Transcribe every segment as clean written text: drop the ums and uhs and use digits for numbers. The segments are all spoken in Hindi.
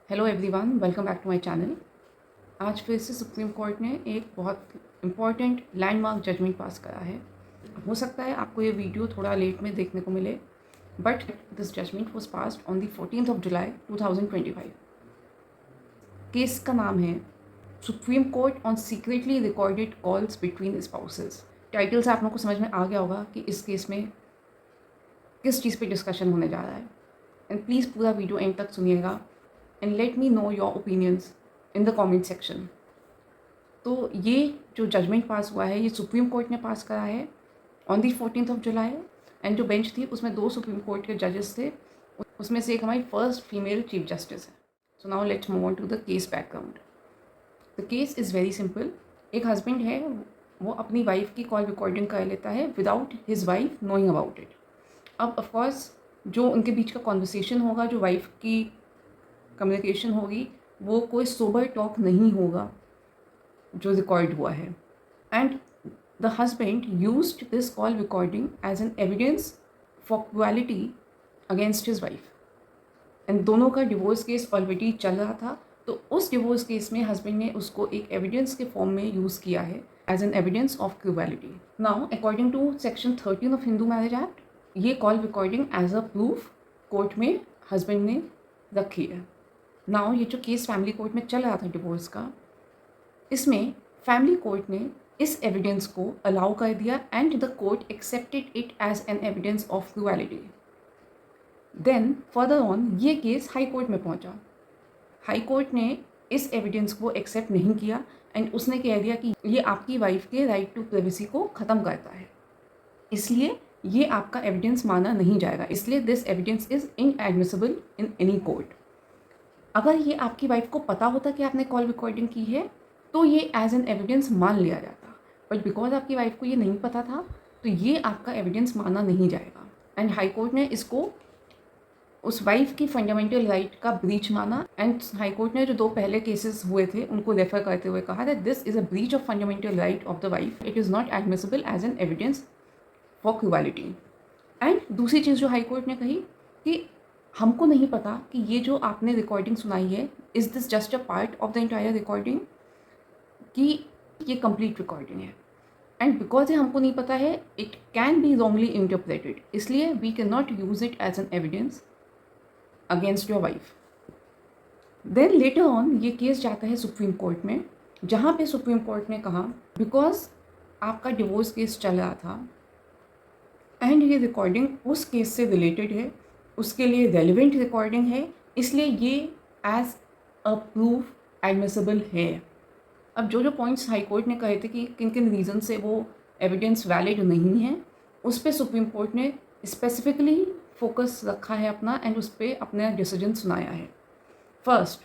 Hello everyone, welcome back to my channel. आज फिर से सुप्रीम कोर्ट ने एक बहुत इम्पॉर्टेंट लैंडमार्क जजमेंट पास करा है। हो सकता है आपको ये वीडियो थोड़ा लेट में देखने को मिले, but this judgment was passed on the 14th of July 2025। Case का नाम है Supreme Court on secretly recorded calls between spouses. Title से आप लोगों को समझ में आ गया होगा कि इस केस में किस चीज़ पे डिस्कशन होने जा रहा है। एंड प्लीज़ पूरा वीडियो एंड तक सुनिएगा and let me know your opinions in the comment section. तो ये जो जजमेंट पास हुआ है ये सुप्रीम कोर्ट ने पास करा है on the 14th of July. And जो बेंच थी उसमें 2 सुप्रीम कोर्ट के जजेस थे, उसमें से एक हमारी फर्स्ट फीमेल चीफ जस्टिस है। So now let's move on to the case background. The case is very simple. एक हस्बैंड है, वो अपनी वाइफ की कॉल रिकॉर्डिंग कर लेता है without his wife knowing about it. अब ऑफकोर्स जो उनके बीच का कॉन्वर्सेशन होगा, जो वाइफ की कम्युनिकेशन होगी, वो कोई सोबर टॉक नहीं होगा जो रिकॉर्ड हुआ है। And the husband used this call recording as an evidence for quality against his wife. And दोनों का डिवोर्स केस ऑलरेडी चल रहा था, तो उस डिवोर्स केस में हस्बैंड ने उसको एक एविडेंस के फॉर्म में यूज़ किया है as an evidence of quality. Now according to section 13 of Hindu Marriage Act, ये call recording as a proof court में हस्बैंड ने रखी है। नाउ ये जो केस फैमिली कोर्ट में चल रहा था डिवोर्स का, इसमें फैमिली कोर्ट ने इस एविडेंस को अलाउ कर दिया and the court accepted it as an evidence of quality. Then further on ये केस हाई कोर्ट में पहुंचा। हाई कोर्ट ने इस एविडेंस को एक्सेप्ट नहीं किया एंड उसने कह दिया कि ये आपकी वाइफ के राइट टू प्राइवेसी को ख़त्म करता है, इसलिए ये आपका एविडेंस माना नहीं जाएगा, इसलिए this evidence is inadmissible in any court. अगर ये आपकी वाइफ को पता होता कि आपने कॉल रिकॉर्डिंग की है तो ये एज एन एविडेंस मान लिया जाता, बट बिकॉज आपकी वाइफ को ये नहीं पता था तो ये आपका एविडेंस माना नहीं जाएगा। एंड हाई कोर्ट ने इसको उस वाइफ की फंडामेंटल राइट का ब्रीच माना। एंड हाई कोर्ट ने जो 2 पहले केसेस हुए थे उनको रेफर करते हुए कहा that this is a breach of fundamental right of the wife, it is not admissible as an evidence for quality. And दूसरी चीज़ जो हाई कोर्ट ने कही कि हमको नहीं पता कि ये जो आपने रिकॉर्डिंग सुनाई है, is this just a part of the entire recording, कि ये कंप्लीट रिकॉर्डिंग है। एंड बिकॉज ये हमको नहीं पता है, it can be wrongly interpreted, इसलिए we can not use it as an evidence against your wife. Then later on ये केस जाता है सुप्रीम कोर्ट में, जहाँ पे सुप्रीम कोर्ट ने कहा बिकॉज आपका डिवोर्स केस चल रहा था एंड ये रिकॉर्डिंग उस केस से रिलेटेड है, उसके लिए रेलिवेंट रिकॉर्डिंग है, इसलिए ये एज अ प्रूफ एडमिसिबल है। अब जो जो पॉइंट्स हाई कोर्ट ने कहे थे कि किन किन रीज़न से वो एविडेंस वैलिड नहीं है, उस पर सुप्रीम कोर्ट ने स्पेसिफिकली फोकस रखा है अपना एंड उस पर अपना डिसीजन सुनाया है। फर्स्ट,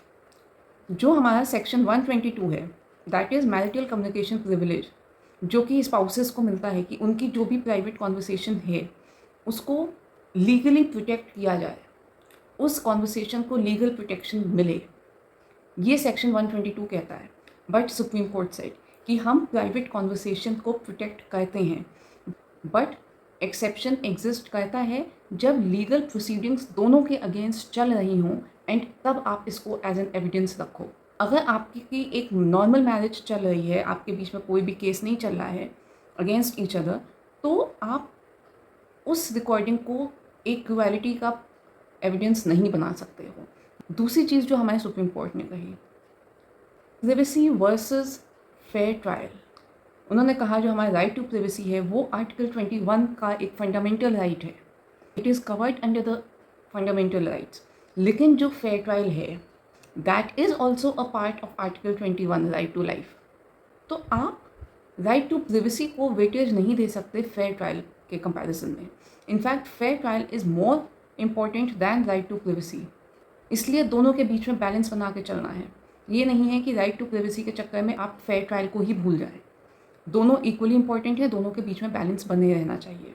जो हमारा सेक्शन 122 है, that is marital communication privilege, जो कि स्पाउसेस को मिलता है कि उनकी जो भी प्राइवेट कॉन्वर्सेशन है उसको लीगली प्रोटेक्ट किया जाए, उस कॉन्वर्सेशन को लीगल प्रोटेक्शन मिले, ये सेक्शन 122 कहता है। बट सुप्रीम कोर्ट सेड कि हम प्राइवेट कॉन्वर्सेशन को प्रोटेक्ट करते हैं, बट एक्सेप्शन एग्जिस्ट करता है जब लीगल प्रोसीडिंग्स दोनों के अगेंस्ट चल रही हों, एंड तब आप इसको एज एन एविडेंस रखो। अगर आपकी एक नॉर्मल मैरिज चल रही है, आपके बीच में कोई भी केस नहीं चल रहा है अगेंस्ट ईच अदर, तो आप उस रिकॉर्डिंग को एक क्वालिटी का एविडेंस नहीं बना सकते हो। दूसरी चीज़ जो हमारे सुप्रीम कोर्ट ने कही, प्रिवेसी वर्सेस फेयर ट्रायल। उन्होंने कहा जो हमारा राइट टू प्रिवेसी है वो आर्टिकल 21 का एक फंडामेंटल राइट है, it is covered under the fundamental rights, लेकिन जो फेयर ट्रायल है that is also a part of article 21 right to life. तो आप राइट टू प्रिवेसी को वेटेज नहीं दे सकते फेयर ट्रायल के कंपैरिजन में। In fact fair trial is more important than right to privacy, इसलिए दोनों के बीच में बैलेंस बना के चलना है। ये नहीं है कि राइट टू प्राइवेसी के चक्कर में आप फेयर ट्रायल को ही भूल जाएं, दोनों इक्वली इंपॉर्टेंट है, दोनों के बीच में बैलेंस बने रहना चाहिए।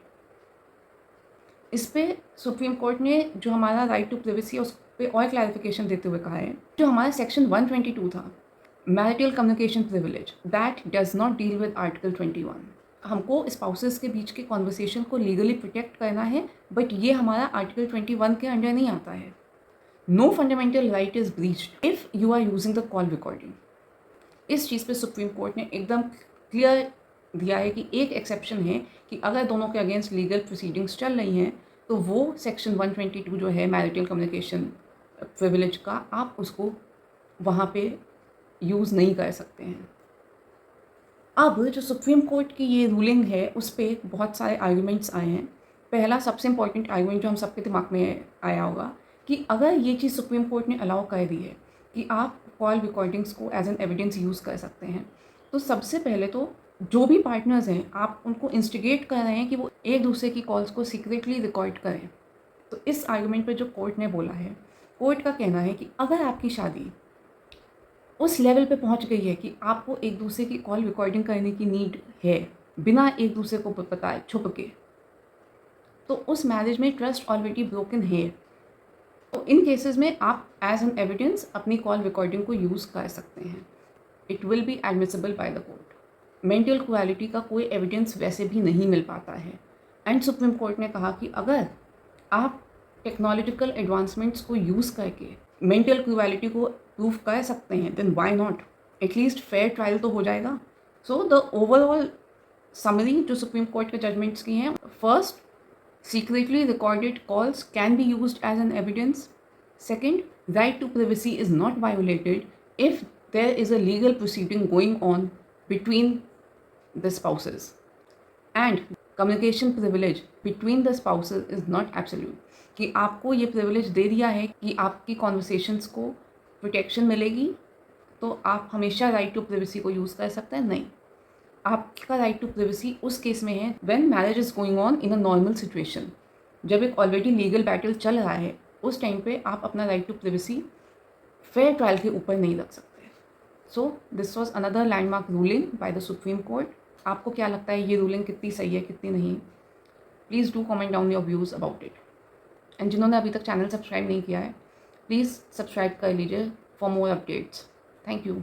इस पे सुप्रीम कोर्ट ने जो हमारा राइट टू प्राइवेसी है उस पर और क्लैरिफिकेशन देते हुए कहा है, जो हमारा सेक्शन 122 था marital communication privilege, that does not deal with article 21। हमको स्पाउसेस के बीच के कॉन्वर्सेशन को लीगली प्रोटेक्ट करना है, बट ये हमारा आर्टिकल 21 के अंडर नहीं आता है। No fundamental right is breached if you are using the call recording. इस चीज़ पे सुप्रीम कोर्ट ने एकदम क्लियर दिया है कि एक एक्सेप्शन है कि अगर दोनों के अगेंस्ट लीगल प्रोसीडिंग्स चल रही हैं तो वो सेक्शन 122 जो है मैरिटल कम्युनिकेशन प्रिविलेज का, आप उसको वहाँ पे यूज़ नहीं कर सकते हैं। अब जो सुप्रीम कोर्ट की ये रूलिंग है उस पर बहुत सारे आर्गूमेंट्स आए हैं। पहला सबसे इम्पॉर्टेंट आर्गूमेंट जो हम सबके दिमाग में आया होगा कि अगर ये चीज़ सुप्रीम कोर्ट ने अलाउ कर दी है कि आप कॉल रिकॉर्डिंग्स को एज एन एविडेंस यूज़ कर सकते हैं, तो सबसे पहले तो जो भी पार्टनर्स हैं आप उनको इंस्टिगेट कर रहे हैं कि वो एक दूसरे की कॉल्स को सीक्रेटली रिकॉर्ड करें। तो इस आर्गूमेंट पे जो कोर्ट ने बोला है, कोर्ट का कहना है कि अगर आपकी शादी उस लेवल पे पहुंच गई है कि आपको एक दूसरे की कॉल रिकॉर्डिंग करने की नीड है बिना एक दूसरे को बताए छुप के, तो उस मैरिज में ट्रस्ट ऑलरेडी ब्रोकन है। तो इन केसेस में आप एज एन एविडेंस अपनी कॉल रिकॉर्डिंग को यूज़ कर सकते हैं। It will be admissible by the court. Mental quality का कोई एविडेंस वैसे भी नहीं मिल पाता है। एंड सुप्रीम कोर्ट ने कहा कि अगर आप टेक्नोलॉजिकल एडवांसमेंट्स को यूज़ करके मेंटल क्वालिटी को प्रूव कर सकते हैं, then why not, at least fair trial तो हो जाएगा। सो द ओवरऑल समरी जो सुप्रीम कोर्ट के जजमेंट्स की हैं, first, secretly recorded calls can be used as an evidence. Second, right to privacy is not violated if there is a legal proceeding going on between the spouses. And communication privilege between the spouses is not absolute. कि आपको ये privilege दे दिया है कि आपकी conversations को protection मिलेगी तो आप हमेशा right to privacy को use कर सकते हैं। नहीं, आपका राइट टू प्रिवेसी उस केस में है when marriage is going on in a normal situation. जब एक ऑलरेडी लीगल बैटल चल रहा है उस टाइम पे आप अपना right to privacy fair trial के ऊपर नहीं रख सकते। So this was another landmark ruling by the Supreme Court. आपको क्या लगता है ये रूलिंग कितनी सही है कितनी नहीं? Please do comment down your views about it. And जिन्होंने अभी तक चैनल सब्सक्राइब नहीं किया है, प्लीज़ सब्सक्राइब कर लीजिए for more updates. Thank you.